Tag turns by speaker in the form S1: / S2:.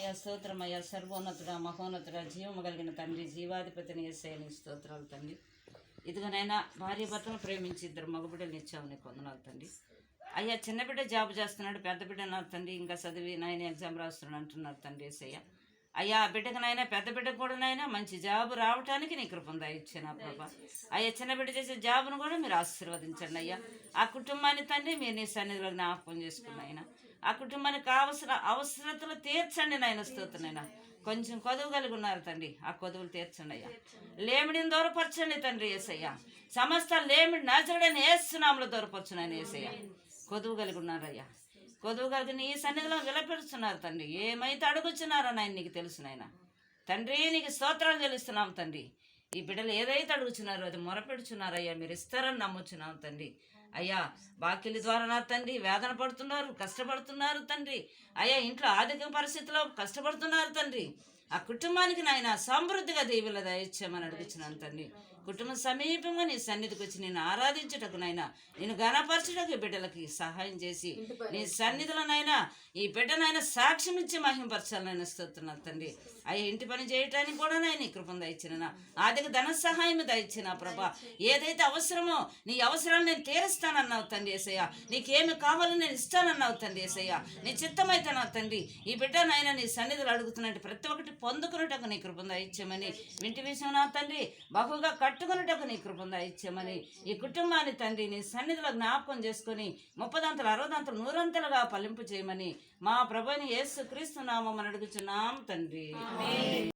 S1: స్తోత్రమయ్యా స్తోత్రమయ్యా సర్వోన్నతుడ మహోన్నతుడ జీవము కలిగిన తండ్రి జీవాధిపతిని యేసయ్య నీకు స్తోత్రాలు తండ్రి. ఇదిగోనైనా భార్య భర్తను ప్రేమించి ఇద్దరు మగబిడ్డలు ఇచ్చావు నీకు వందనాలు తండ్రి. అయ్యా చిన్న బిడ్డ జాబ్ చేస్తున్నాడు, పెద్ద బిడ్డ నా తండ్రి ఇంకా చదివి నాయన ఎగ్జామ్ రాస్తున్నాడు అంటున్నారు తండ్రి యేసయ్య. అయ్యా ఆ బిడ్డకునైనా పెద్ద బిడ్డకు కూడానైనా మంచి జాబు రావటానికి నీ కృపను దయచేనా ప్రభా. అయ్యా చిన్న బిడ్డ చేసే జాబును కూడా మీరు ఆశీర్వదించండి అయ్యా. ఆ కుటుంబాన్ని తండ్రి మీరు నీ సన్నిధిలో జ్ఞాపకం చేసుకున్న ఆయన ఆ కుటుంబానికి కావలసిన అవసరతలు తీర్చండి నాయన స్తోత్రనైనా. కొంచెం కొదువు కలిగి ఉన్నారు తండ్రి, ఆ కొదువులు తీర్చండి అయ్యా. లేమిడిని దూరపరచండి తండ్రి యేసయ్య. సమస్త లేమిడి నజరుడైన యేసునామములో దూరపరచునైనా యేసయ్య. కొదువు కలిగి ఉన్నారయ్యా, కొదువు కలిగి నీ సన్నిధిలో విలపెడుతున్నారు తండ్రి. ఏమైతే అడుగుచున్నారో నాయన నీకు తెలుసు నాయన తండ్రి. నీకు స్తోత్రాలు చెల్లిస్తున్నాం తండ్రి. ఈ బిడ్డలు ఏదైతే అడుగుచున్నారో అది మొరపెడుచున్నారయ్యా, మీరు ఇస్తారని నమ్ముచున్నాం తండ్రి. అయ్యా బాకీల ద్వారా నా తండ్రి వేదన పడుతున్నారు, కష్టపడుతున్నారు తండ్రి. అయ్యా ఇంట్లో ఆర్థిక పరిస్థితిలో కష్టపడుతున్నారు తండ్రి. ఆ కుటుంబానికి నాయన సమృద్ధిగా దీవెనలు దయచేయమని అడుగుచున్నాను తండ్రి. కుటుంబం సమీపంగా నీ సన్నిధికి వచ్చి నేను ఆరాధించుటకు నైనా నేను గణపరచుటకు బిడ్డలకి సహాయం చేసి నీ సన్నిధిలోనైనా ఈ బిడ్డనైనా సాక్ష్యం ఇచ్చి మహింపరచాలని స్తోత్రున్నాను తండ్రి. అయ్యా ఇంటి పని చేయటానికి కూడా నీ కృపను దయచిన ఆర్థిక ధన సహాయం దయచిన ప్రభా. ఏదైతే అవసరమో నీ అవసరాలు నేను తీరుస్తానన్నావు తండ్రి యేసయ్య. నీకేమి కావాలో నేను ఇస్తానన్నావు తండ్రి యేసయ్య. నీ చిత్తమైతే నా తండ్రి ఈ బిడ్డనైనా నీ సన్నిధిలో అడుగుతున్నట్టు ప్రతి ఒక్కటి పొందుకున్నటకు నీ కృపను దయచేయమని, ఇంటి విషయం నా తండ్రి బహుగా కట్టుకున్నటకు నీ కృపను దయచేయమని, ఈ కుటుంబాన్ని తండ్రి నీ సన్నిధిలో జ్ఞాపకం చేసుకొని 30 60 100 ఫలింపు చేయమని మా ప్రభువైన యేసుక్రీస్తు నామమున అడుగుచున్నాం తండ్రి.